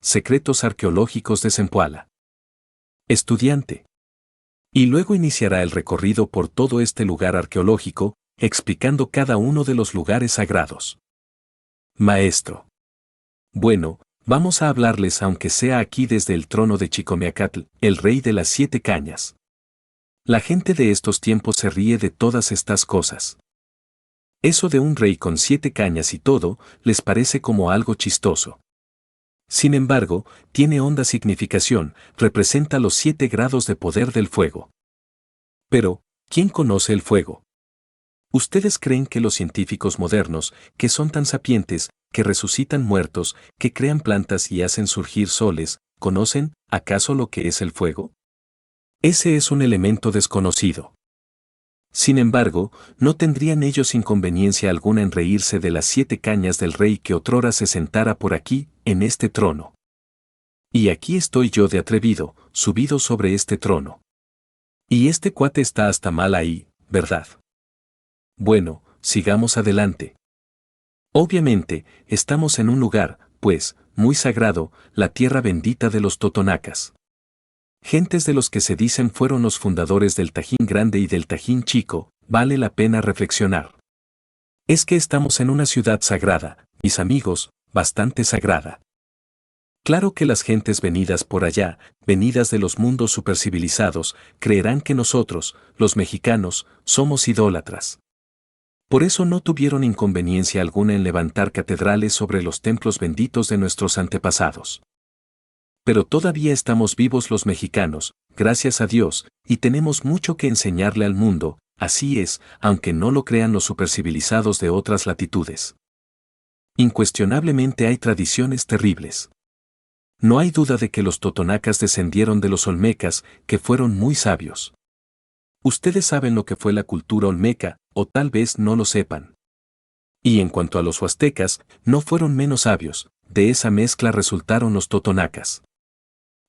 Secretos arqueológicos de Zempoala. Estudiante. Y luego iniciará el recorrido por todo este lugar arqueológico, explicando cada uno de los lugares sagrados. Maestro. Bueno, vamos a hablarles aunque sea aquí desde el trono de Chicomeacatl, el rey de las 7 cañas. La gente de estos tiempos se ríe de todas estas cosas. Eso de un rey con 7 cañas y todo, les parece como algo chistoso. Sin embargo, tiene honda significación, representa los 7 grados de poder del fuego. Pero, ¿quién conoce el fuego? ¿Ustedes creen que los científicos modernos, que son tan sapientes, que resucitan muertos, que crean plantas y hacen surgir soles, conocen, acaso lo que es el fuego? Ese es un elemento desconocido. Sin embargo, no tendrían ellos inconveniencia alguna en reírse de las 7 cañas del rey que otrora se sentara por aquí, en este trono. Y aquí estoy yo de atrevido, subido sobre este trono. Y este cuate está hasta mal ahí, ¿verdad? Bueno, sigamos adelante. Obviamente, estamos en un lugar, pues, muy sagrado, la tierra bendita de los totonacas. Gentes de los que se dicen fueron los fundadores del Tajín Grande y del Tajín Chico, vale la pena reflexionar. Es que estamos en una ciudad sagrada, mis amigos, bastante sagrada. Claro que las gentes venidas por allá, venidas de los mundos supercivilizados, creerán que nosotros, los mexicanos, somos idólatras. Por eso no tuvieron inconveniencia alguna en levantar catedrales sobre los templos benditos de nuestros antepasados. Pero todavía estamos vivos los mexicanos, gracias a Dios, y tenemos mucho que enseñarle al mundo, así es, aunque no lo crean los supercivilizados de otras latitudes. Incuestionablemente hay tradiciones terribles. No hay duda de que los totonacas descendieron de los olmecas, que fueron muy sabios. Ustedes saben lo que fue la cultura olmeca, o tal vez no lo sepan. Y en cuanto a los huastecas, no fueron menos sabios, de esa mezcla resultaron los totonacas.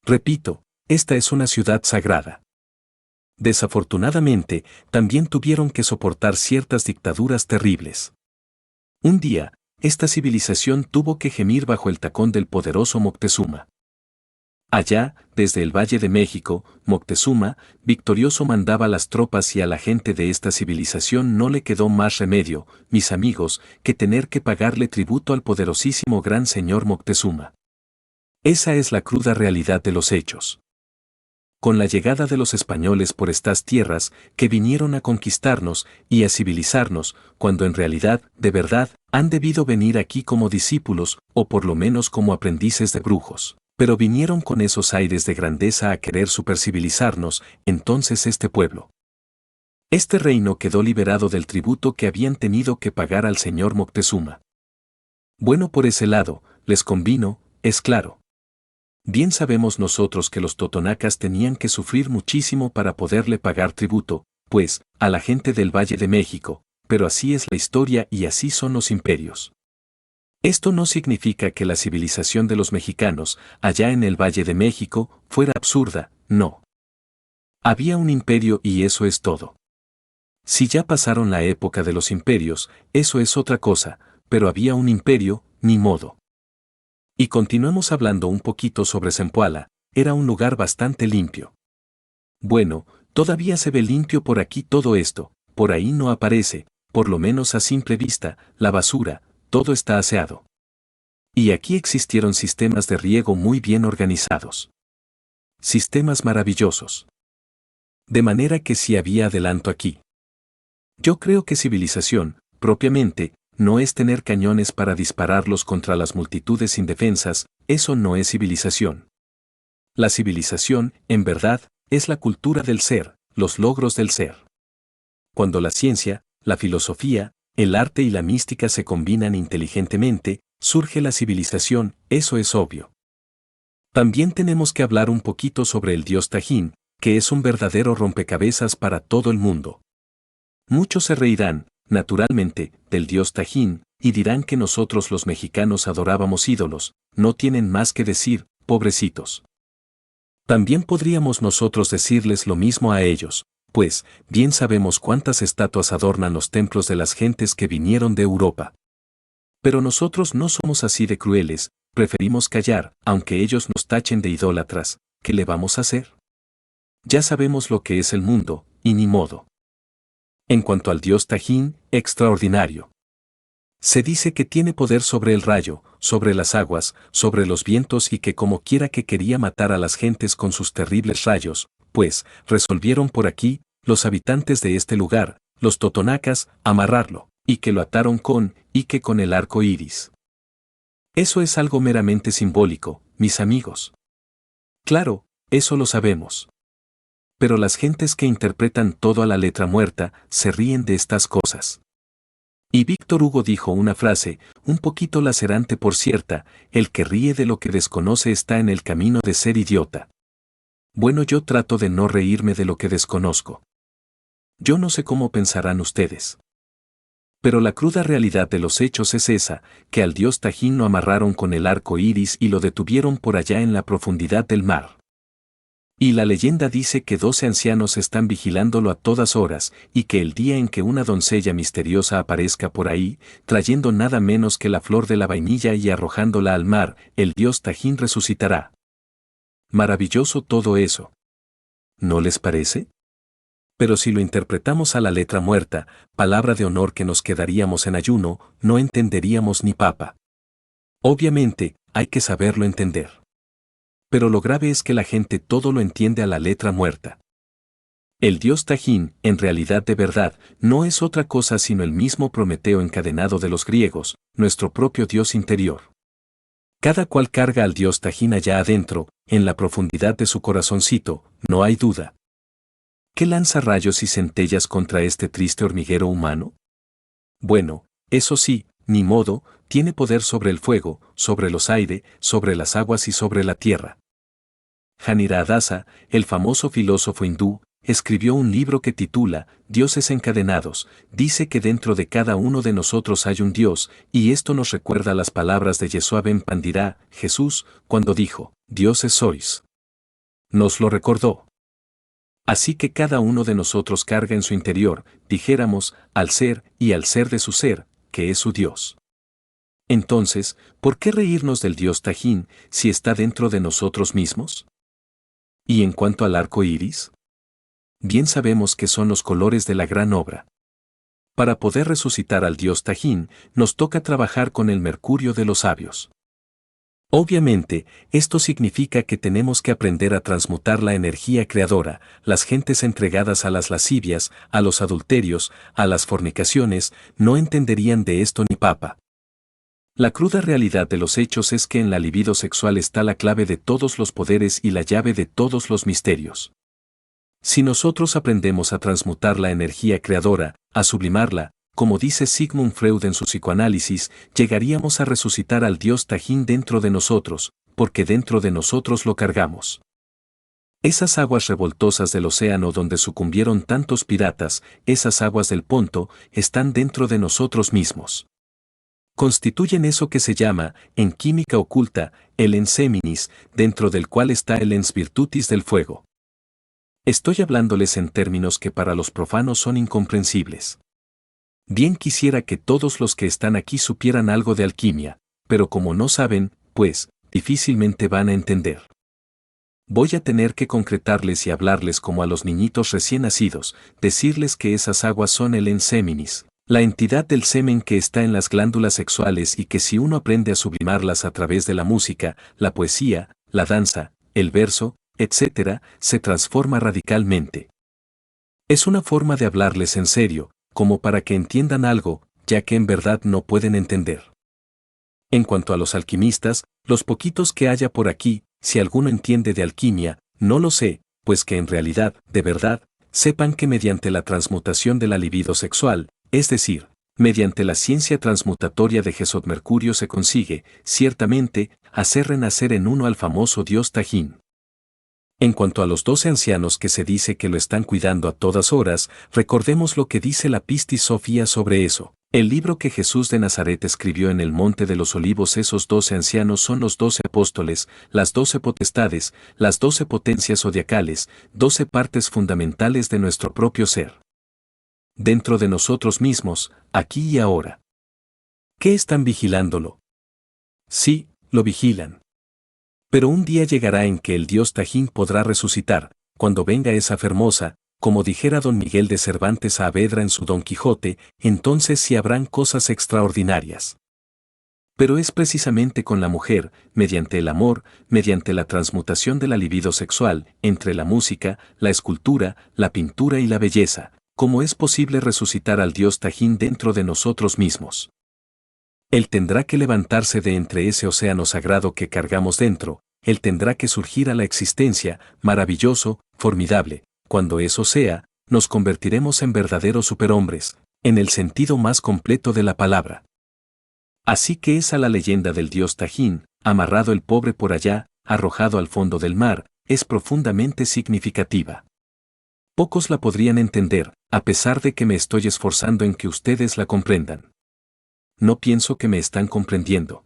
Repito, esta es una ciudad sagrada. Desafortunadamente, también tuvieron que soportar ciertas dictaduras terribles. Un día, esta civilización tuvo que gemir bajo el tacón del poderoso Moctezuma. Allá, desde el Valle de México, Moctezuma, victorioso, mandaba a las tropas y a la gente de esta civilización no le quedó más remedio, mis amigos, que tener que pagarle tributo al poderosísimo gran señor Moctezuma. Esa es la cruda realidad de los hechos. Con la llegada de los españoles por estas tierras, que vinieron a conquistarnos y a civilizarnos, cuando en realidad, de verdad, han debido venir aquí como discípulos, o por lo menos como aprendices de brujos, pero vinieron con esos aires de grandeza a querer supercivilizarnos, entonces este pueblo. Este reino quedó liberado del tributo que habían tenido que pagar al señor Moctezuma. Bueno, por ese lado, les convino, es claro. Bien sabemos nosotros que los totonacas tenían que sufrir muchísimo para poderle pagar tributo, pues, a la gente del Valle de México, pero así es la historia y así son los imperios. Esto no significa que la civilización de los mexicanos, allá en el Valle de México, fuera absurda, no. Había un imperio y eso es todo. Si ya pasaron la época de los imperios, eso es otra cosa, pero había un imperio, ni modo. Y continuemos hablando un poquito sobre Zempoala, era un lugar bastante limpio. Bueno, todavía se ve limpio por aquí todo esto, por ahí no aparece, por lo menos a simple vista, la basura, todo está aseado. Y aquí existieron sistemas de riego muy bien organizados. Sistemas maravillosos. De manera que sí había adelanto aquí. Yo creo que civilización, propiamente, no es tener cañones para dispararlos contra las multitudes indefensas, eso no es civilización. La civilización, en verdad, es la cultura del ser, los logros del ser. Cuando la ciencia, la filosofía, el arte y la mística se combinan inteligentemente, surge la civilización, eso es obvio. También tenemos que hablar un poquito sobre el dios Tajín, que es un verdadero rompecabezas para todo el mundo. Muchos se reirán, naturalmente, del dios Tajín, y dirán que nosotros los mexicanos adorábamos ídolos, no tienen más que decir, pobrecitos. También podríamos nosotros decirles lo mismo a ellos, pues, bien sabemos cuántas estatuas adornan los templos de las gentes que vinieron de Europa. Pero nosotros no somos así de crueles, preferimos callar, aunque ellos nos tachen de idólatras. ¿Qué le vamos a hacer? Ya sabemos lo que es el mundo, y ni modo. En cuanto al dios Tajín, extraordinario. Se dice que tiene poder sobre el rayo, sobre las aguas, sobre los vientos y que como quiera que quería matar a las gentes con sus terribles rayos, pues, resolvieron por aquí, los habitantes de este lugar, los totonacas, amarrarlo, y que lo ataron con el arco iris. Eso es algo meramente simbólico, mis amigos. Claro, eso lo sabemos. Pero las gentes que interpretan todo a la letra muerta, se ríen de estas cosas. Y Víctor Hugo dijo una frase, un poquito lacerante por cierta: el que ríe de lo que desconoce está en el camino de ser idiota. Bueno, yo trato de no reírme de lo que desconozco. Yo no sé cómo pensarán ustedes. Pero la cruda realidad de los hechos es esa, que al dios Tajín lo amarraron con el arco iris y lo detuvieron por allá en la profundidad del mar. Y la leyenda dice que 12 ancianos están vigilándolo a todas horas, y que el día en que una doncella misteriosa aparezca por ahí, trayendo nada menos que la flor de la vainilla y arrojándola al mar, el dios Tajín resucitará. Maravilloso todo eso. ¿No les parece? Pero si lo interpretamos a la letra muerta, palabra de honor que nos quedaríamos en ayuno, no entenderíamos ni papa. Obviamente, hay que saberlo entender. Pero lo grave es que la gente todo lo entiende a la letra muerta. El dios Tajín, en realidad de verdad, no es otra cosa sino el mismo Prometeo encadenado de los griegos, nuestro propio dios interior. Cada cual carga al dios Tajín allá adentro, en la profundidad de su corazoncito, no hay duda. ¿Qué lanza rayos y centellas contra este triste hormiguero humano? Bueno, eso sí, ni modo, tiene poder sobre el fuego, sobre los aires, sobre las aguas y sobre la tierra. Janirādasa, el famoso filósofo hindú, escribió un libro que titula Dioses encadenados. Dice que dentro de cada uno de nosotros hay un Dios, y esto nos recuerda las palabras de Yeshua ben Pandirá, Jesús, cuando dijo, dioses sois. Nos lo recordó. Así que cada uno de nosotros carga en su interior, dijéramos, al ser y al ser de su ser, que es su Dios. Entonces, ¿por qué reírnos del dios Tajín si está dentro de nosotros mismos? ¿Y en cuanto al arco iris? Bien sabemos que son los colores de la gran obra. Para poder resucitar al dios Tajín, nos toca trabajar con el mercurio de los sabios. Obviamente, esto significa que tenemos que aprender a transmutar la energía creadora. Las gentes entregadas a las lascivias, a los adulterios, a las fornicaciones, no entenderían de esto ni papa. La cruda realidad de los hechos es que en la libido sexual está la clave de todos los poderes y la llave de todos los misterios. Si nosotros aprendemos a transmutar la energía creadora, a sublimarla, como dice Sigmund Freud en su psicoanálisis, llegaríamos a resucitar al dios Tajín dentro de nosotros, porque dentro de nosotros lo cargamos. Esas aguas revoltosas del océano donde sucumbieron tantos piratas, esas aguas del Ponto, están dentro de nosotros mismos. Constituyen eso que se llama, en química oculta, el enseminis, dentro del cual está el ens virtutis del fuego. Estoy hablándoles en términos que para los profanos son incomprensibles. Bien quisiera que todos los que están aquí supieran algo de alquimia, pero como no saben, pues, difícilmente van a entender. Voy a tener que concretarles y hablarles como a los niñitos recién nacidos, decirles que esas aguas son el enseminis, la entidad del semen que está en las glándulas sexuales y que si uno aprende a sublimarlas a través de la música, la poesía, la danza, el verso, etc., se transforma radicalmente. Es una forma de hablarles en serio, como para que entiendan algo, ya que en verdad no pueden entender. En cuanto a los alquimistas, los poquitos que haya por aquí, si alguno entiende de alquimia, no lo sé, pues que en realidad, de verdad, sepan que mediante la transmutación de la libido sexual, es decir, mediante la ciencia transmutatoria de Jesod Mercurio se consigue, ciertamente, hacer renacer en uno al famoso dios Tajín. En cuanto a los 12 ancianos que se dice que lo están cuidando a todas horas, recordemos lo que dice la Pistis Sofía sobre eso. El libro que Jesús de Nazaret escribió en el Monte de los Olivos. Esos 12 ancianos son los 12 apóstoles, las 12 potestades, las 12 potencias zodiacales, 12 partes fundamentales de nuestro propio ser. Dentro de nosotros mismos, aquí y ahora. ¿Qué están vigilándolo? Sí, lo vigilan. Pero un día llegará en que el dios Tajín podrá resucitar, cuando venga esa Fermosa, como dijera don Miguel de Cervantes a Saavedra en su Don Quijote, entonces sí habrán cosas extraordinarias. Pero es precisamente con la mujer, mediante el amor, mediante la transmutación de la libido sexual, entre la música, la escultura, la pintura y la belleza, como es posible resucitar al dios Tajín dentro de nosotros mismos. Él tendrá que levantarse de entre ese océano sagrado que cargamos dentro, él tendrá que surgir a la existencia, maravilloso, formidable. Cuando eso sea, nos convertiremos en verdaderos superhombres, en el sentido más completo de la palabra. Así que esa la leyenda del dios Tajín, amarrado el pobre por allá, arrojado al fondo del mar, es profundamente significativa. Pocos la podrían entender, a pesar de que me estoy esforzando en que ustedes la comprendan. No pienso que me están comprendiendo.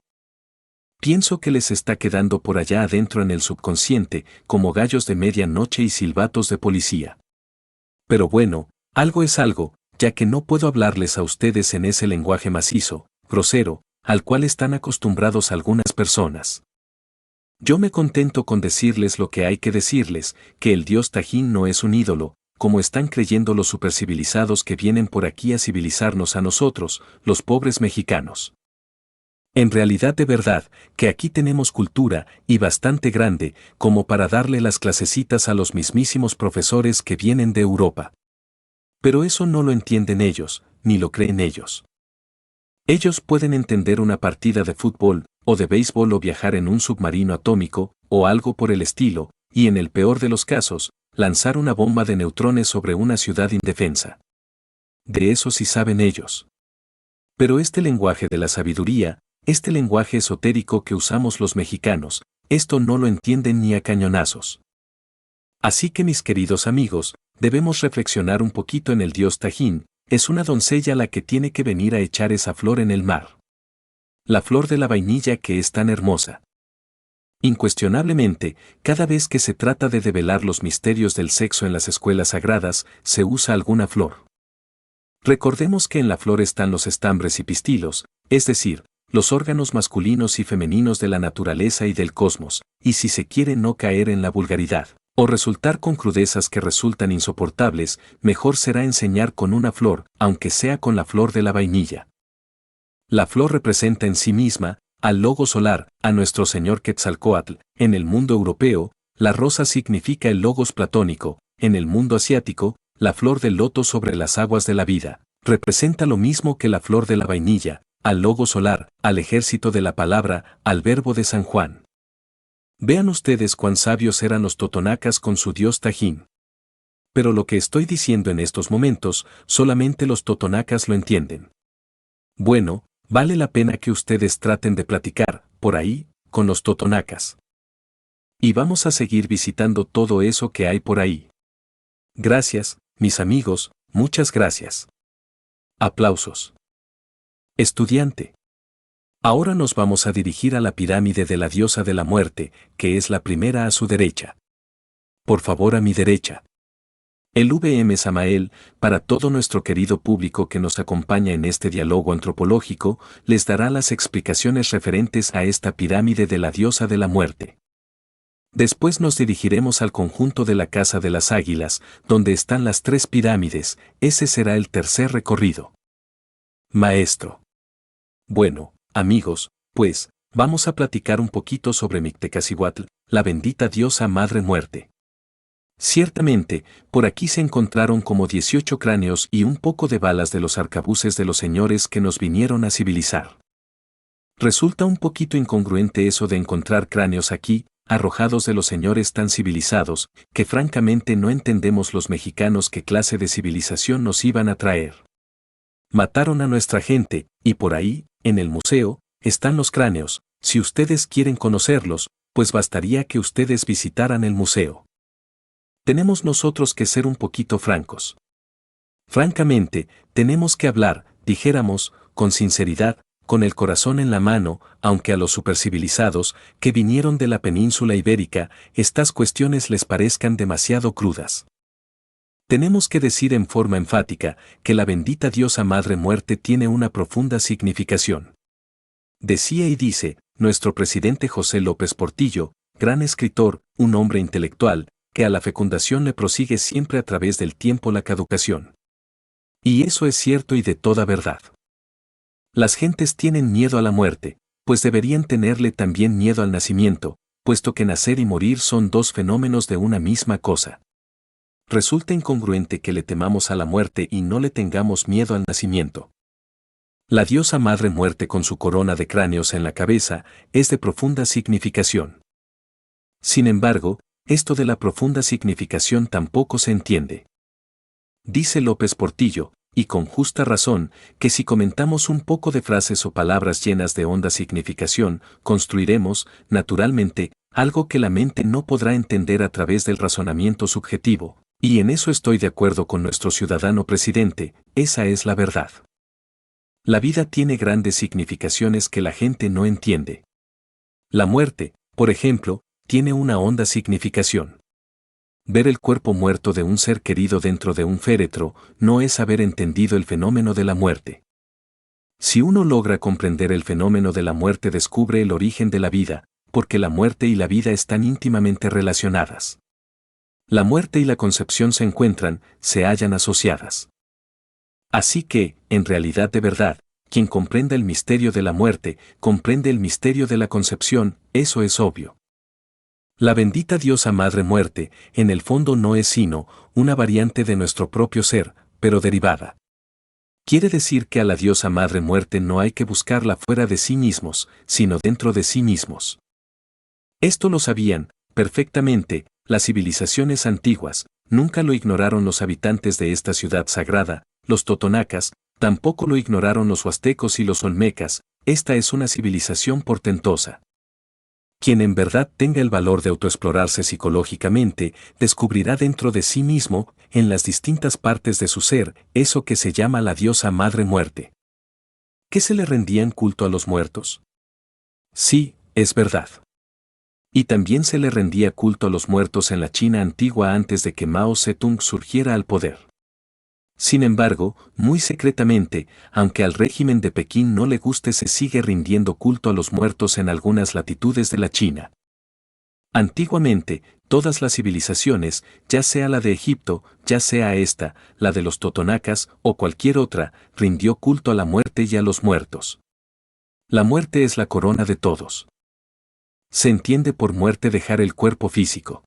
Pienso que les está quedando por allá adentro en el subconsciente, como gallos de medianoche y silbatos de policía. Pero bueno, algo es algo, ya que no puedo hablarles a ustedes en ese lenguaje macizo, grosero, al cual están acostumbrados algunas personas. Yo me contento con decirles lo que hay que decirles, que el dios Tajín no es un ídolo, como están creyendo los supercivilizados que vienen por aquí a civilizarnos a nosotros, los pobres mexicanos. En realidad de verdad, que aquí tenemos cultura, y bastante grande, como para darle las clasecitas a los mismísimos profesores que vienen de Europa. Pero eso no lo entienden ellos, ni lo creen ellos. Ellos pueden entender una partida de fútbol, o de béisbol o viajar en un submarino atómico, o algo por el estilo, y en el peor de los casos, lanzar una bomba de neutrones sobre una ciudad indefensa. De eso sí saben ellos. Pero este lenguaje de la sabiduría, este lenguaje esotérico que usamos los mexicanos, esto no lo entienden ni a cañonazos. Así que mis queridos amigos, debemos reflexionar un poquito en el dios Tajín, es una doncella la que tiene que venir a echar esa flor en el mar. La flor de la vainilla que es tan hermosa. Incuestionablemente, cada vez que se trata de develar los misterios del sexo en las escuelas sagradas, se usa alguna flor. Recordemos que en la flor están los estambres y pistilos, es decir, los órganos masculinos y femeninos de la naturaleza y del cosmos, y si se quiere no caer en la vulgaridad, o resultar con crudezas que resultan insoportables, mejor será enseñar con una flor, aunque sea con la flor de la vainilla. La flor representa en sí misma, al logo solar, a nuestro señor Quetzalcóatl. En el mundo europeo, la rosa significa el logos platónico, en el mundo asiático, la flor del loto sobre las aguas de la vida, representa lo mismo que la flor de la vainilla, al logo solar, al ejército de la palabra, al verbo de San Juan. Vean ustedes cuán sabios eran los totonacas con su dios Tajín. Pero lo que estoy diciendo en estos momentos, solamente los totonacas lo entienden. Bueno, vale la pena que ustedes traten de platicar, por ahí, con los totonacas. Y vamos a seguir visitando todo eso que hay por ahí. Gracias, mis amigos, muchas gracias. Aplausos. Estudiante. Ahora nos vamos a dirigir a la pirámide de la diosa de la muerte, que es la primera a su derecha. Por favor, a mi derecha. El VM Samael, para todo nuestro querido público que nos acompaña en este diálogo antropológico, les dará las explicaciones referentes a esta pirámide de la diosa de la muerte. Después nos dirigiremos al conjunto de la Casa de las Águilas, donde están las 3 pirámides, ese será el tercer recorrido. Maestro. Bueno, amigos, pues, vamos a platicar un poquito sobre Mictecacihuatl, la bendita diosa madre muerte. Ciertamente, por aquí se encontraron como 18 cráneos y un poco de balas de los arcabuces de los señores que nos vinieron a civilizar. Resulta un poquito incongruente eso de encontrar cráneos aquí, arrojados de los señores tan civilizados, que francamente no entendemos los mexicanos qué clase de civilización nos iban a traer. Mataron a nuestra gente, y por ahí, en el museo, están los cráneos. Si ustedes quieren conocerlos, pues bastaría que ustedes visitaran el museo. Tenemos nosotros que ser un poquito francos. Francamente, tenemos que hablar, dijéramos, con sinceridad, con el corazón en la mano, aunque a los supercivilizados, que vinieron de la península ibérica, estas cuestiones les parezcan demasiado crudas. Tenemos que decir en forma enfática que la bendita diosa Madre Muerte tiene una profunda significación. Decía y dice, nuestro presidente José López Portillo, gran escritor, un hombre intelectual, que a la fecundación le prosigue siempre a través del tiempo la caducación. Y eso es cierto y de toda verdad. Las gentes tienen miedo a la muerte, pues deberían tenerle también miedo al nacimiento, puesto que nacer y morir son dos fenómenos de una misma cosa. Resulta incongruente que le temamos a la muerte y no le tengamos miedo al nacimiento. La diosa Madre Muerte con su corona de cráneos en la cabeza es de profunda significación. Sin embargo, esto de la profunda significación tampoco se entiende. Dice López Portillo, y con justa razón, que si comentamos un poco de frases o palabras llenas de honda significación, construiremos, naturalmente, algo que la mente no podrá entender a través del razonamiento subjetivo, y en eso estoy de acuerdo con nuestro ciudadano presidente, esa es la verdad. La vida tiene grandes significaciones que la gente no entiende. La muerte, por ejemplo, tiene una honda significación. Ver el cuerpo muerto de un ser querido dentro de un féretro no es haber entendido el fenómeno de la muerte. Si uno logra comprender el fenómeno de la muerte, descubre el origen de la vida, porque la muerte y la vida están íntimamente relacionadas. La muerte y la concepción se encuentran, se hallan asociadas. Así que, en realidad de verdad, quien comprenda el misterio de la muerte, comprende el misterio de la concepción, eso es obvio. La bendita diosa Madre Muerte, en el fondo no es sino una variante de nuestro propio ser, pero derivada. Quiere decir que a la diosa Madre Muerte no hay que buscarla fuera de sí mismos, sino dentro de sí mismos. Esto lo sabían, perfectamente, las civilizaciones antiguas, nunca lo ignoraron los habitantes de esta ciudad sagrada, los totonacas, tampoco lo ignoraron los huastecos y los olmecas, esta es una civilización portentosa. Quien en verdad tenga el valor de autoexplorarse psicológicamente, descubrirá dentro de sí mismo, en las distintas partes de su ser, eso que se llama la diosa Madre Muerte. ¿Qué se le rendían culto a los muertos? Sí, es verdad. Y también se le rendía culto a los muertos en la China antigua antes de que Mao Zedong surgiera al poder. Sin embargo, muy secretamente, aunque al régimen de Pekín no le guste, se sigue rindiendo culto a los muertos en algunas latitudes de la China. Antiguamente, todas las civilizaciones, ya sea la de Egipto, ya sea esta, la de los totonacas o cualquier otra, rindió culto a la muerte y a los muertos. La muerte es la corona de todos. Se entiende por muerte dejar el cuerpo físico.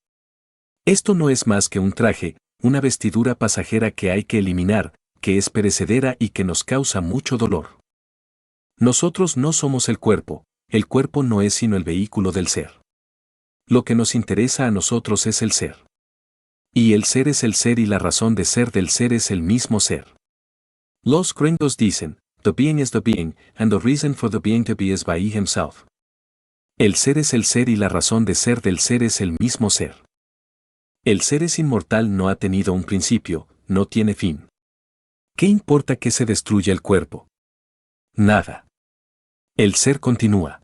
Esto no es más que un traje, una vestidura pasajera que hay que eliminar, que es perecedera y que nos causa mucho dolor. Nosotros no somos el cuerpo no es sino el vehículo del ser. Lo que nos interesa a nosotros es el ser. Y el ser es el ser y la razón de ser del ser es el mismo ser. Los gringos dicen, the being is the being, and the reason for the being to be is by himself. El ser es el ser y la razón de ser del ser es el mismo ser. El ser es inmortal, no ha tenido un principio, no tiene fin. ¿Qué importa que se destruya el cuerpo? Nada. El ser continúa.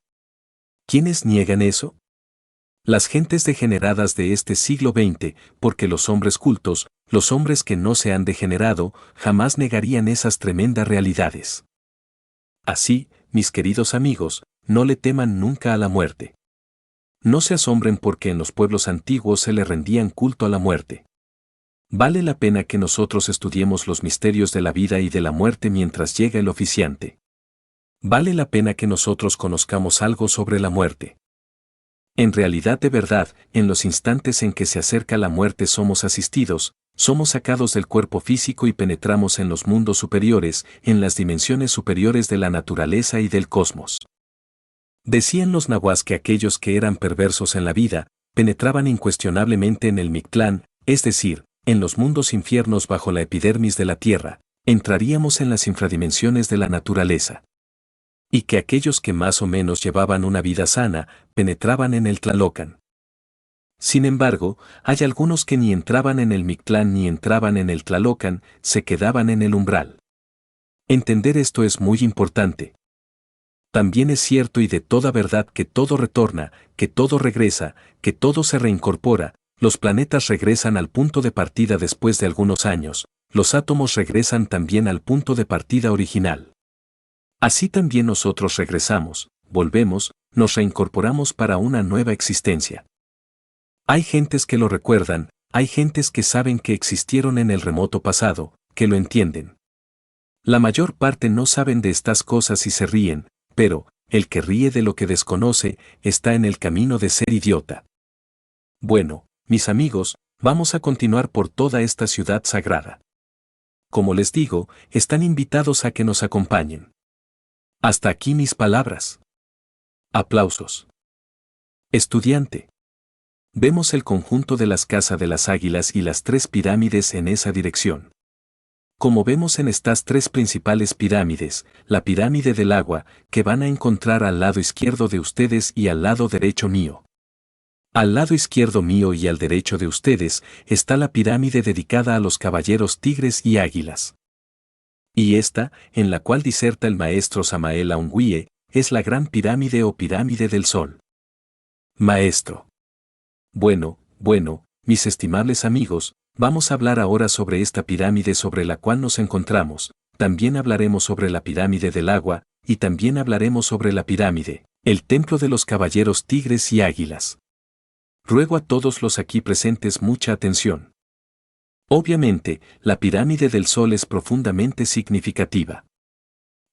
¿Quiénes niegan eso? Las gentes degeneradas de este siglo XX, porque los hombres cultos, los hombres que no se han degenerado, jamás negarían esas tremendas realidades. Así, mis queridos amigos, no le teman nunca a la muerte. No se asombren porque en los pueblos antiguos se le rendían culto a la muerte. Vale la pena que nosotros estudiemos los misterios de la vida y de la muerte mientras llega el oficiante. Vale la pena que nosotros conozcamos algo sobre la muerte. En realidad de verdad, en los instantes en que se acerca la muerte somos asistidos, somos sacados del cuerpo físico y penetramos en los mundos superiores, en las dimensiones superiores de la naturaleza y del cosmos. Decían los nahuas que aquellos que eran perversos en la vida, penetraban incuestionablemente en el Mictlán, es decir, en los mundos infiernos bajo la epidermis de la tierra, entraríamos en las infradimensiones de la naturaleza. Y que aquellos que más o menos llevaban una vida sana, penetraban en el Tlalocan. Sin embargo, hay algunos que ni entraban en el Mictlán ni entraban en el Tlalocan, se quedaban en el umbral. Entender esto es muy importante. También es cierto y de toda verdad que todo retorna, que todo regresa, que todo se reincorpora, los planetas regresan al punto de partida después de algunos años, los átomos regresan también al punto de partida original. Así también nosotros regresamos, volvemos, nos reincorporamos para una nueva existencia. Hay gentes que lo recuerdan, hay gentes que saben que existieron en el remoto pasado, que lo entienden. La mayor parte no saben de estas cosas y se ríen, pero, el que ríe de lo que desconoce, está en el camino de ser idiota. Bueno, mis amigos, vamos a continuar por toda esta ciudad sagrada. Como les digo, están invitados a que nos acompañen. Hasta aquí mis palabras. Aplausos. Estudiante. Vemos el conjunto de las casas de las águilas y las 3 pirámides en esa dirección. Como vemos en estas 3 principales pirámides, la pirámide del agua, que van a encontrar al lado izquierdo de ustedes y al lado derecho mío. Al lado izquierdo mío y al derecho de ustedes está la pirámide dedicada a los caballeros tigres y águilas. Y esta, en la cual diserta el maestro Samael Aungüe, es la gran pirámide o pirámide del sol. Maestro. Bueno, mis estimables amigos, vamos a hablar ahora sobre esta pirámide sobre la cual nos encontramos, también hablaremos sobre la pirámide del agua, y también hablaremos sobre la pirámide, el templo de los caballeros tigres y águilas. Ruego a todos los aquí presentes mucha atención. Obviamente, la pirámide del sol es profundamente significativa.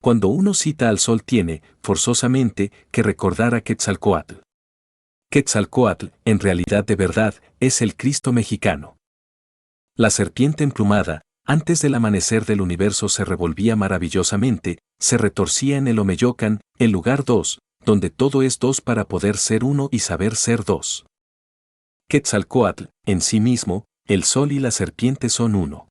Cuando uno cita al sol tiene, forzosamente, que recordar a Quetzalcóatl. Quetzalcóatl, en realidad de verdad, es el Cristo mexicano. La serpiente emplumada, antes del amanecer del universo se revolvía maravillosamente, se retorcía en el Omeyocan, el lugar 2, donde todo es 2 para poder ser 1 y saber ser 2. Quetzalcóatl, en sí mismo, el sol y la serpiente son 1.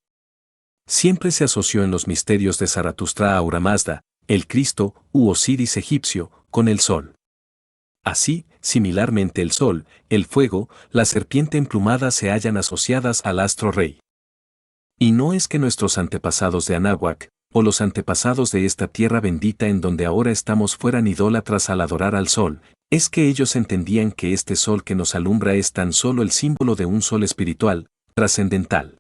Siempre se asoció en los misterios de Zaratustra a Ahura Mazda, el Cristo, u Osiris egipcio, con el sol. Así, similarmente el sol, el fuego, la serpiente emplumada se hallan asociadas al astro rey. Y no es que nuestros antepasados de Anáhuac, o los antepasados de esta tierra bendita en donde ahora estamos fueran idólatras al adorar al sol, es que ellos entendían que este sol que nos alumbra es tan solo el símbolo de un sol espiritual, trascendental.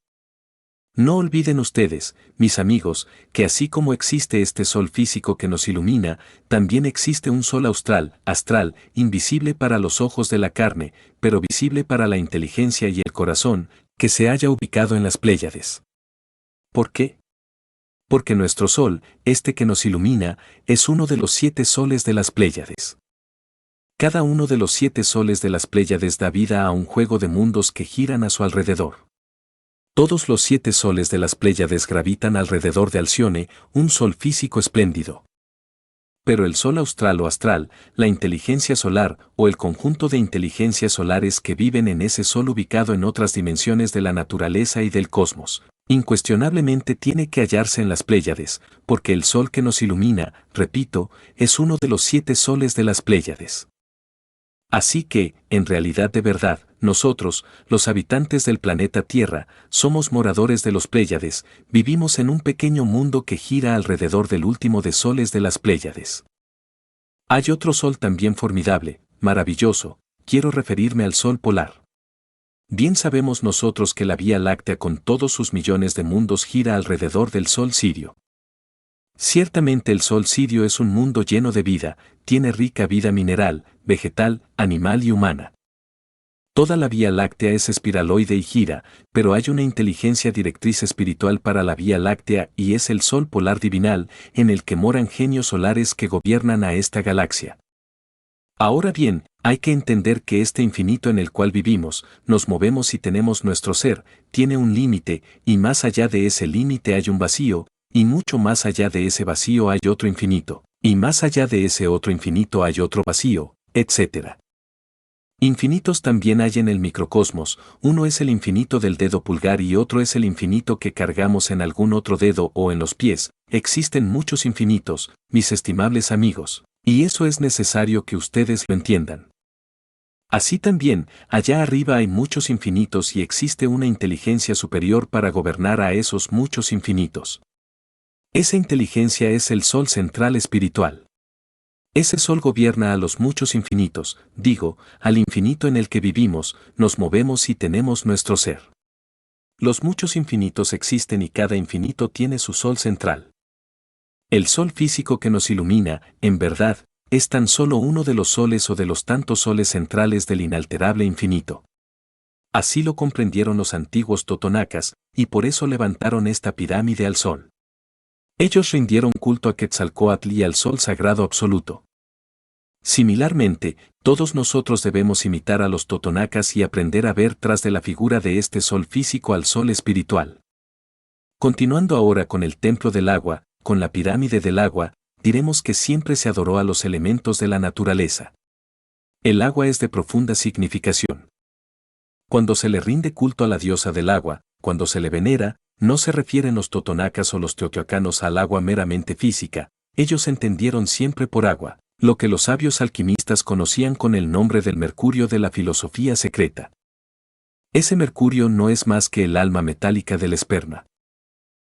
No olviden ustedes, mis amigos, que así como existe este sol físico que nos ilumina, también existe un sol astral, invisible para los ojos de la carne, pero visible para la inteligencia y el corazón, que se halla ubicado en las Pléyades. ¿Por qué? Porque nuestro sol, este que nos ilumina, es uno de los 7 soles de las Pléyades. Cada uno de los 7 soles de las Pléyades da vida a un juego de mundos que giran a su alrededor. Todos los 7 soles de las Pléyades gravitan alrededor de Alcione, un sol físico espléndido. Pero el sol austral o astral, la inteligencia solar o el conjunto de inteligencias solares que viven en ese sol ubicado en otras dimensiones de la naturaleza y del cosmos, incuestionablemente tiene que hallarse en las Pléyades, porque el sol que nos ilumina, repito, es uno de los 7 soles de las Pléyades. Así que, en realidad de verdad, nosotros, los habitantes del planeta Tierra, somos moradores de los Pléyades, vivimos en un pequeño mundo que gira alrededor del último de soles de las Pléyades. Hay otro sol también formidable, maravilloso, quiero referirme al sol polar. Bien sabemos nosotros que la Vía Láctea con todos sus millones de mundos gira alrededor del sol Sirio. Ciertamente el sol Sirio es un mundo lleno de vida, tiene rica vida mineral, vegetal, animal y humana. Toda la Vía Láctea es espiraloide y gira, pero hay una inteligencia directriz espiritual para la Vía Láctea y es el sol polar divinal, en el que moran genios solares que gobiernan a esta galaxia. Ahora bien, hay que entender que este infinito en el cual vivimos, nos movemos y tenemos nuestro ser, tiene un límite, y más allá de ese límite hay un vacío, y mucho más allá de ese vacío hay otro infinito, y más allá de ese otro infinito hay otro vacío, etc. Infinitos también hay en el microcosmos, uno es el infinito del dedo pulgar y otro es el infinito que cargamos en algún otro dedo o en los pies. Existen muchos infinitos, mis estimables amigos, y eso es necesario que ustedes lo entiendan. Así también, allá arriba hay muchos infinitos y existe una inteligencia superior para gobernar a esos muchos infinitos. Esa inteligencia es el sol central espiritual. Ese sol gobierna a los muchos infinitos, digo, al infinito en el que vivimos, nos movemos y tenemos nuestro ser. Los muchos infinitos existen y cada infinito tiene su sol central. El sol físico que nos ilumina, en verdad, es tan solo uno de los soles o de los tantos soles centrales del inalterable infinito. Así lo comprendieron los antiguos totonacas, y por eso levantaron esta pirámide al sol. Ellos rindieron culto a Quetzalcóatl y al sol sagrado absoluto. Similarmente, todos nosotros debemos imitar a los totonacas y aprender a ver tras de la figura de este sol físico al sol espiritual. Continuando ahora con el templo del agua, con la pirámide del agua, diremos que siempre se adoró a los elementos de la naturaleza. El agua es de profunda significación. Cuando se le rinde culto a la diosa del agua, cuando se le venera, no se refieren los totonacas o los teotihuacanos al agua meramente física, ellos entendieron siempre por agua lo que los sabios alquimistas conocían con el nombre del mercurio de la filosofía secreta. Ese mercurio no es más que el alma metálica del esperma.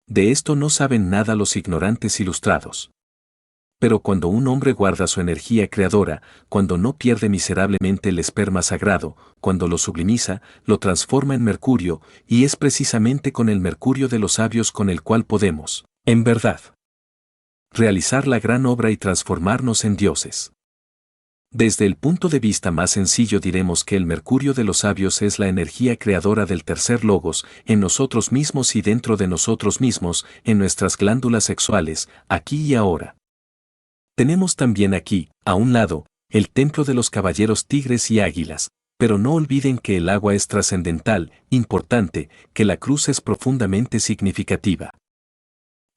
De esto no saben nada los ignorantes ilustrados. Pero cuando un hombre guarda su energía creadora, cuando no pierde miserablemente el esperma sagrado, cuando lo sublimiza, lo transforma en mercurio, y es precisamente con el mercurio de los sabios con el cual podemos, en verdad, realizar la gran obra y transformarnos en dioses. Desde el punto de vista más sencillo diremos que el mercurio de los sabios es la energía creadora del tercer logos, en nosotros mismos y dentro de nosotros mismos, en nuestras glándulas sexuales, aquí y ahora. Tenemos también aquí, a un lado, el templo de los caballeros tigres y águilas, pero no olviden que el agua es trascendental, importante, que la cruz es profundamente significativa.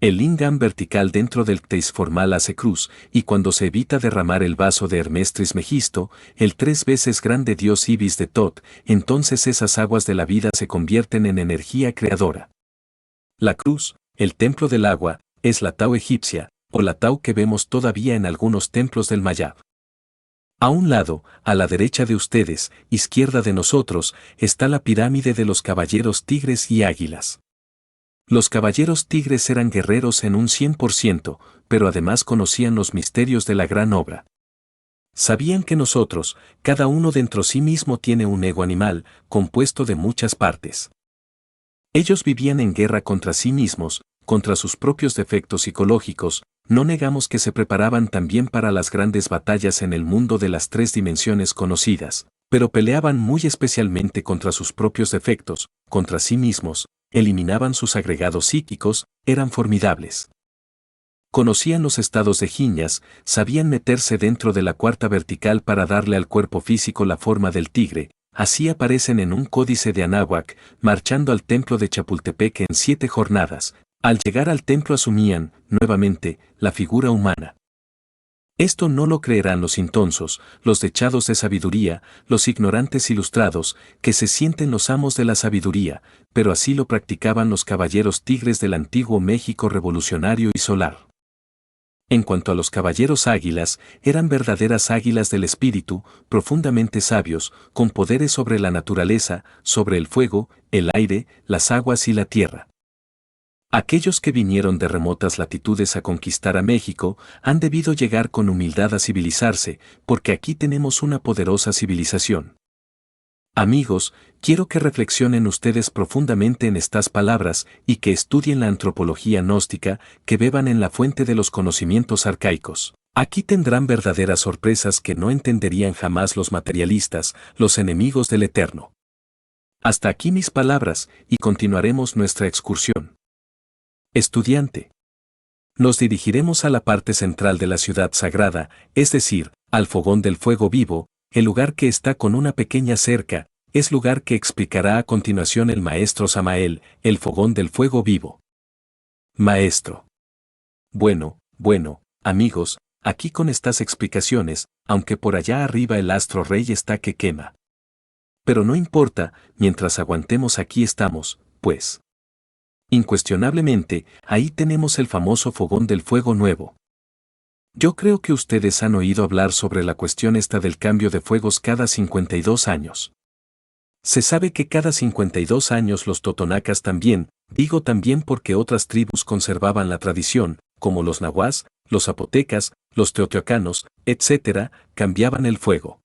El lingam vertical dentro del teisformal hace cruz, y cuando se evita derramar el vaso de Hermes Trismegisto, el 3 veces grande dios Ibis de Tot, entonces esas aguas de la vida se convierten en energía creadora. La cruz, el templo del agua, es la Tao egipcia, o la Tao que vemos todavía en algunos templos del Mayab. A un lado, a la derecha de ustedes, izquierda de nosotros, está la pirámide de los caballeros tigres y águilas. Los caballeros tigres eran guerreros en un 100%, pero además conocían los misterios de la gran obra. Sabían que nosotros, cada uno dentro sí mismo tiene un ego animal, compuesto de muchas partes. Ellos vivían en guerra contra sí mismos, contra sus propios defectos psicológicos, no negamos que se preparaban también para las grandes batallas en el mundo de las 3 dimensiones conocidas, pero peleaban muy especialmente contra sus propios defectos, contra sí mismos, eliminaban sus agregados psíquicos, eran formidables. Conocían los estados de jiñas, sabían meterse dentro de la cuarta vertical para darle al cuerpo físico la forma del tigre, así aparecen en un códice de Anáhuac, marchando al templo de Chapultepec en 7 jornadas, al llegar al templo asumían, nuevamente, la figura humana. Esto no lo creerán los intonsos, los dechados de sabiduría, los ignorantes ilustrados, que se sienten los amos de la sabiduría, pero así lo practicaban los caballeros tigres del antiguo México revolucionario y solar. En cuanto a los caballeros águilas, eran verdaderas águilas del espíritu, profundamente sabios, con poderes sobre la naturaleza, sobre el fuego, el aire, las aguas y la tierra. Aquellos que vinieron de remotas latitudes a conquistar a México han debido llegar con humildad a civilizarse, porque aquí tenemos una poderosa civilización. Amigos, quiero que reflexionen ustedes profundamente en estas palabras y que estudien la antropología gnóstica, que beban en la fuente de los conocimientos arcaicos. Aquí tendrán verdaderas sorpresas que no entenderían jamás los materialistas, los enemigos del Eterno. Hasta aquí mis palabras, y continuaremos nuestra excursión. Estudiante. Nos dirigiremos a la parte central de la ciudad sagrada, es decir, al fogón del fuego vivo, el lugar que está con una pequeña cerca, es lugar que explicará a continuación el maestro Samael, el fogón del fuego vivo. Maestro. Bueno, amigos, aquí con estas explicaciones, aunque por allá arriba el astro rey está que quema. Pero no importa, mientras aguantemos aquí estamos, pues. Incuestionablemente, ahí tenemos el famoso fogón del fuego nuevo. Yo creo que ustedes han oído hablar sobre la cuestión esta del cambio de fuegos cada 52 años. Se sabe que cada 52 años los totonacas también, digo también porque otras tribus conservaban la tradición, como los nahuas, los zapotecas, los teotihuacanos, etc., cambiaban el fuego.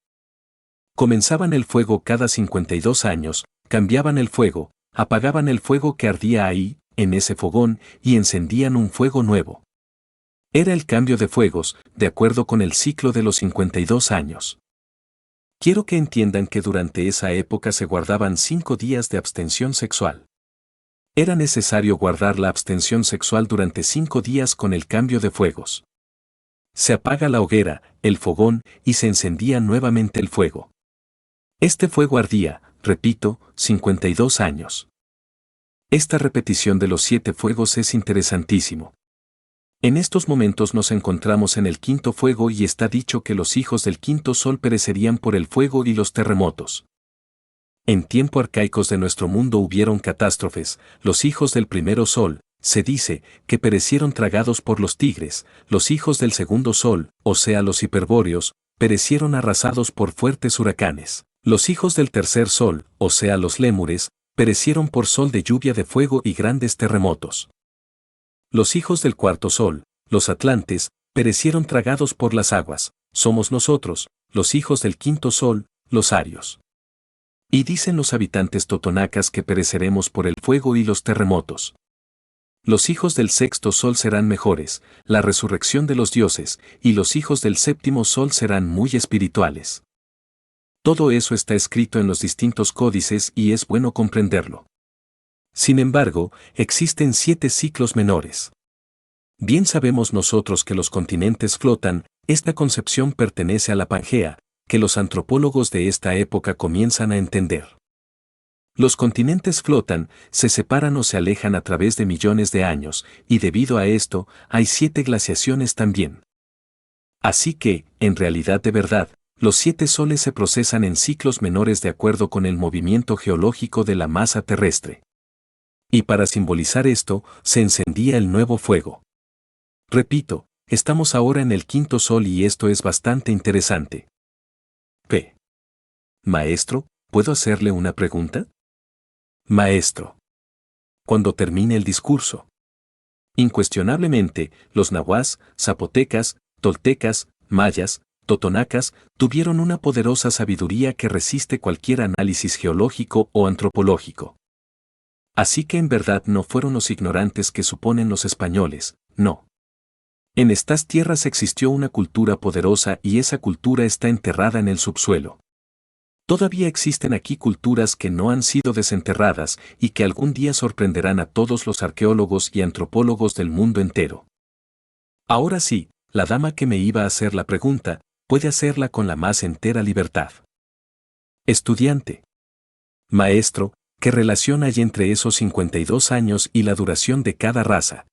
Comenzaban el fuego cada 52 años, cambiaban el fuego, apagaban el fuego que ardía ahí, en ese fogón, y encendían un fuego nuevo. Era el cambio de fuegos, de acuerdo con el ciclo de los 52 años. Quiero que entiendan que durante esa época se guardaban 5 días de abstención sexual. Era necesario guardar la abstención sexual durante 5 días con el cambio de fuegos. Se apaga la hoguera, el fogón, y se encendía nuevamente el fuego. Este fuego ardía, repito, 52 años. Esta repetición de los 7 fuegos es interesantísimo. En estos momentos nos encontramos en el quinto fuego y está dicho que los hijos del quinto sol perecerían por el fuego y los terremotos. En tiempo arcaicos de nuestro mundo hubieron catástrofes, los hijos del primero sol, se dice, que perecieron tragados por los tigres, los hijos del segundo sol, o sea los hiperbóreos, perecieron arrasados por fuertes huracanes, los hijos del tercer sol, o sea los lémures, perecieron por sol de lluvia de fuego y grandes terremotos. Los hijos del cuarto sol, los atlantes, perecieron tragados por las aguas, somos nosotros, los hijos del quinto sol, los arios. Y dicen los habitantes totonacas que pereceremos por el fuego y los terremotos. Los hijos del sexto sol serán mejores, la resurrección de los dioses, y los hijos del séptimo sol serán muy espirituales. Todo eso está escrito en los distintos códices y es bueno comprenderlo. Sin embargo, existen 7 ciclos menores. Bien sabemos nosotros que los continentes flotan, esta concepción pertenece a la Pangea, que los antropólogos de esta época comienzan a entender. Los continentes flotan, se separan o se alejan a través de millones de años, y debido a esto, hay 7 glaciaciones también. Así que, en realidad de verdad, los 7 soles se procesan en ciclos menores de acuerdo con el movimiento geológico de la masa terrestre. Y para simbolizar esto, se encendía el nuevo fuego. Repito, estamos ahora en el quinto sol y esto es bastante interesante. P. Maestro, ¿puedo hacerle una pregunta? Maestro. Cuando termine el discurso. Incuestionablemente, los nahuas, zapotecas, toltecas, mayas, totonacas, tuvieron una poderosa sabiduría que resiste cualquier análisis geológico o antropológico. Así que en verdad no fueron los ignorantes que suponen los españoles, no. En estas tierras existió una cultura poderosa y esa cultura está enterrada en el subsuelo. Todavía existen aquí culturas que no han sido desenterradas y que algún día sorprenderán a todos los arqueólogos y antropólogos del mundo entero. Ahora sí, la dama que me iba a hacer la pregunta, puede hacerla con la más entera libertad. Estudiante. Maestro, ¿qué relación hay entre esos 52 años y la duración de cada raza?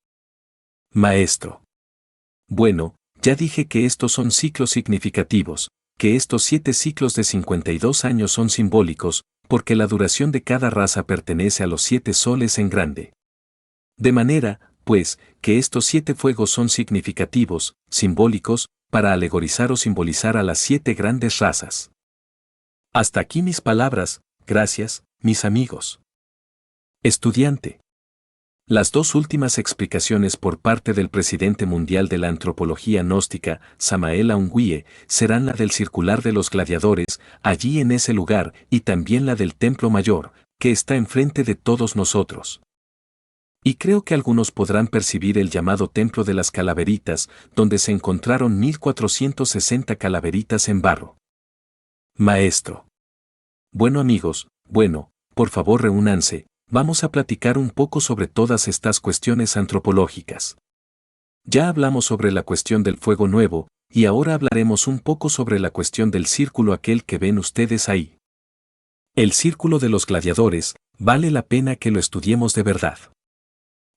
Maestro. Bueno, ya dije que estos son ciclos significativos, que estos 7 ciclos de 52 años son simbólicos, porque la duración de cada raza pertenece a los 7 soles en grande. De manera, pues, que estos 7 fuegos son significativos, simbólicos, para alegorizar o simbolizar a las 7 grandes razas. Hasta aquí mis palabras, gracias, mis amigos. Estudiante. Las 2 últimas explicaciones por parte del presidente mundial de la antropología gnóstica, Samael Aun Weor, serán la del circular de los gladiadores, allí en ese lugar, y también la del templo mayor, que está enfrente de todos nosotros. Y creo que algunos podrán percibir el llamado templo de las calaveritas, donde se encontraron 1460 calaveritas en barro. Maestro. Bueno amigos, bueno, por favor reúnanse, vamos a platicar un poco sobre todas estas cuestiones antropológicas. Ya hablamos sobre la cuestión del fuego nuevo, y ahora hablaremos un poco sobre la cuestión del círculo aquel que ven ustedes ahí. El círculo de los gladiadores, vale la pena que lo estudiemos de verdad.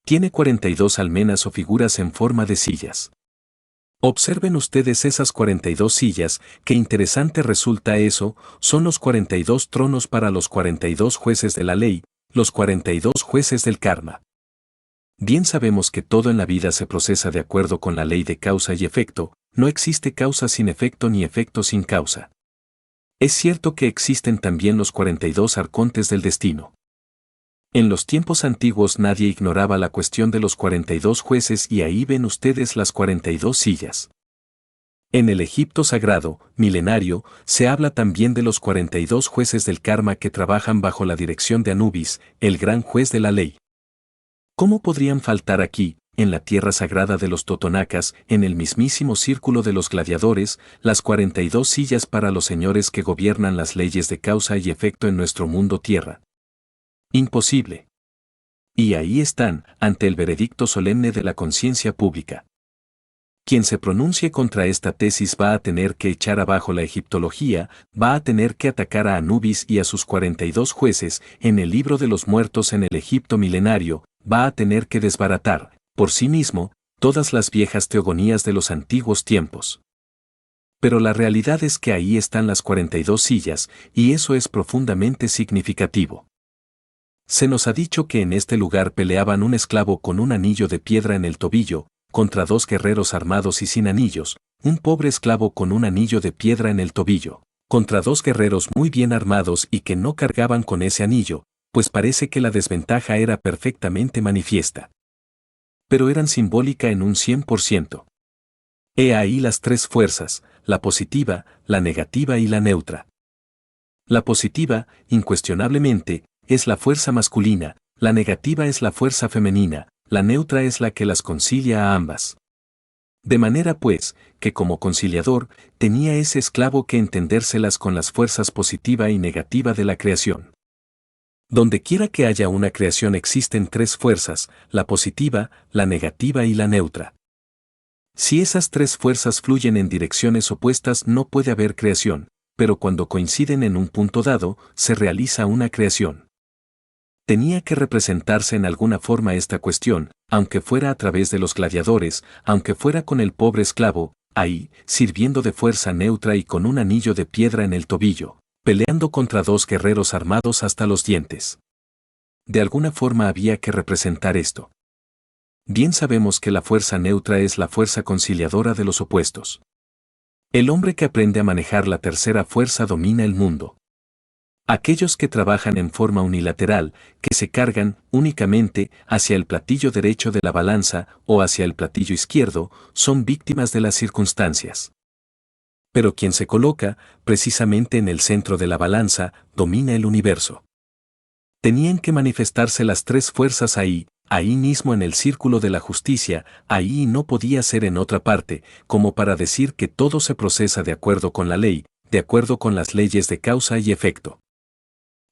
Tiene 42 almenas o figuras en forma de sillas. Observen ustedes esas 42 sillas, qué interesante resulta eso, son los 42 tronos para los 42 jueces de la ley, los 42 jueces del karma. Bien sabemos que todo en la vida se procesa de acuerdo con la ley de causa y efecto, no existe causa sin efecto ni efecto sin causa. Es cierto que existen también los 42 arcontes del destino. En los tiempos antiguos nadie ignoraba la cuestión de los 42 jueces y ahí ven ustedes las 42 sillas. En el Egipto sagrado, milenario, se habla también de los 42 jueces del karma que trabajan bajo la dirección de Anubis, el gran juez de la ley. ¿Cómo podrían faltar aquí, en la tierra sagrada de los totonacas, en el mismísimo círculo de los gladiadores, las 42 sillas para los señores que gobiernan las leyes de causa y efecto en nuestro mundo tierra. Imposible. Y ahí están, ante el veredicto solemne de la conciencia pública. Quien se pronuncie contra esta tesis va a tener que echar abajo la egiptología, va a tener que atacar a Anubis y a sus 42 jueces en el libro de los muertos en el Egipto milenario, va a tener que desbaratar, por sí mismo, todas las viejas teogonías de los antiguos tiempos. Pero la realidad es que ahí están las 42 sillas, y eso es profundamente significativo. Se nos ha dicho que en este lugar peleaban un esclavo con un anillo de piedra en el tobillo, contra 2 guerreros armados y sin anillos, un pobre esclavo con un anillo de piedra en el tobillo, contra 2 guerreros muy bien armados y que no cargaban con ese anillo, pues parece que la desventaja era perfectamente manifiesta. Pero eran simbólica en un 100%. He ahí las 3 fuerzas, la positiva, la negativa y la neutra. La positiva, incuestionablemente, es la fuerza masculina, la negativa es la fuerza femenina, la neutra es la que las concilia a ambas. De manera pues, que como conciliador, tenía ese esclavo que entendérselas con las fuerzas positiva y negativa de la creación. Donde quiera que haya una creación existen 3 fuerzas, la positiva, la negativa y la neutra. Si esas 3 fuerzas fluyen en direcciones opuestas no puede haber creación, pero cuando coinciden en un punto dado, se realiza una creación. Tenía que representarse en alguna forma esta cuestión, aunque fuera a través de los gladiadores, aunque fuera con el pobre esclavo, ahí, sirviendo de fuerza neutra y con un anillo de piedra en el tobillo, peleando contra 2 guerreros armados hasta los dientes. De alguna forma había que representar esto. Bien sabemos que la fuerza neutra es la fuerza conciliadora de los opuestos. El hombre que aprende a manejar la tercera fuerza domina el mundo. Aquellos que trabajan en forma unilateral, que se cargan únicamente hacia el platillo derecho de la balanza o hacia el platillo izquierdo, son víctimas de las circunstancias. Pero quien se coloca, precisamente en el centro de la balanza, domina el universo. Tenían que manifestarse las 3 fuerzas ahí mismo en el círculo de la justicia, ahí no podía ser en otra parte, como para decir que todo se procesa de acuerdo con la ley, de acuerdo con las leyes de causa y efecto.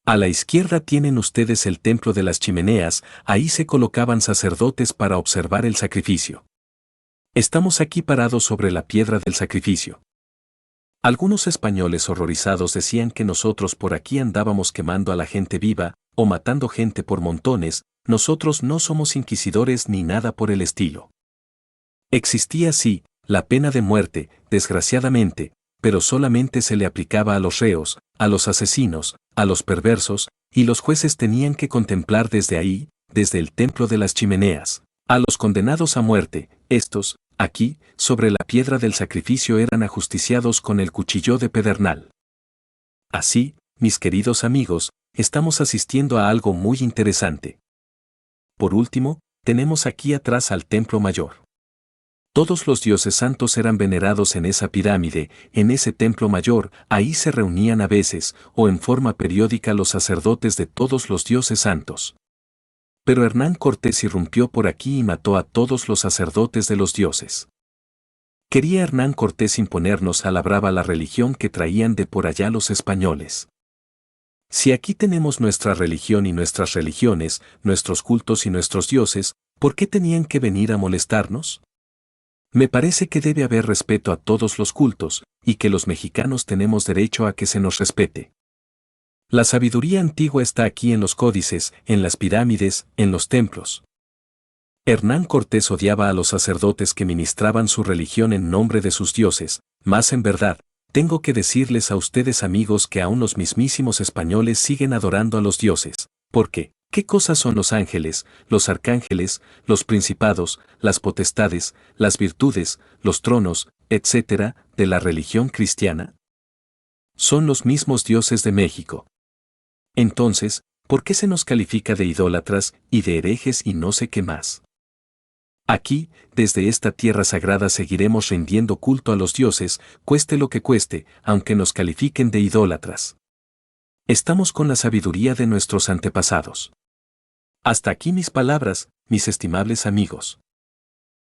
A la izquierda tienen ustedes el templo de las chimeneas, ahí se colocaban sacerdotes para observar el sacrificio. Estamos aquí parados sobre la piedra del sacrificio. Algunos españoles horrorizados decían que nosotros por aquí andábamos quemando a la gente viva, o matando gente por montones, nosotros no somos inquisidores ni nada por el estilo. Existía sí, la pena de muerte, desgraciadamente, pero solamente se le aplicaba a los reos, a los asesinos, a los perversos, y los jueces tenían que contemplar desde ahí, desde el templo de las chimeneas, a los condenados a muerte. Estos, aquí, sobre la piedra del sacrificio eran ajusticiados con el cuchillo de pedernal. Así, mis queridos amigos, estamos asistiendo a algo muy interesante. Por último, tenemos aquí atrás al templo mayor. Todos los dioses santos eran venerados en esa pirámide, en ese templo mayor, ahí se reunían a veces, o en forma periódica los sacerdotes de todos los dioses santos. Pero Hernán Cortés irrumpió por aquí y mató a todos los sacerdotes de los dioses. Quería Hernán Cortés imponernos a la brava la religión que traían de por allá los españoles. Si aquí tenemos nuestra religión y nuestras religiones, nuestros cultos y nuestros dioses, ¿por qué tenían que venir a molestarnos? Me parece que debe haber respeto a todos los cultos, y que los mexicanos tenemos derecho a que se nos respete. La sabiduría antigua está aquí en los códices, en las pirámides, en los templos. Hernán Cortés odiaba a los sacerdotes que ministraban su religión en nombre de sus dioses, mas en verdad, tengo que decirles a ustedes amigos que aún los mismísimos españoles siguen adorando a los dioses, porque, ¿qué cosas son los ángeles, los arcángeles, los principados, las potestades, las virtudes, los tronos, etcétera, de la religión cristiana? Son los mismos dioses de México. Entonces, ¿por qué se nos califica de idólatras y de herejes y no sé qué más? Aquí, desde esta tierra sagrada seguiremos rindiendo culto a los dioses, cueste lo que cueste, aunque nos califiquen de idólatras. Estamos con la sabiduría de nuestros antepasados. Hasta aquí mis palabras, mis estimables amigos.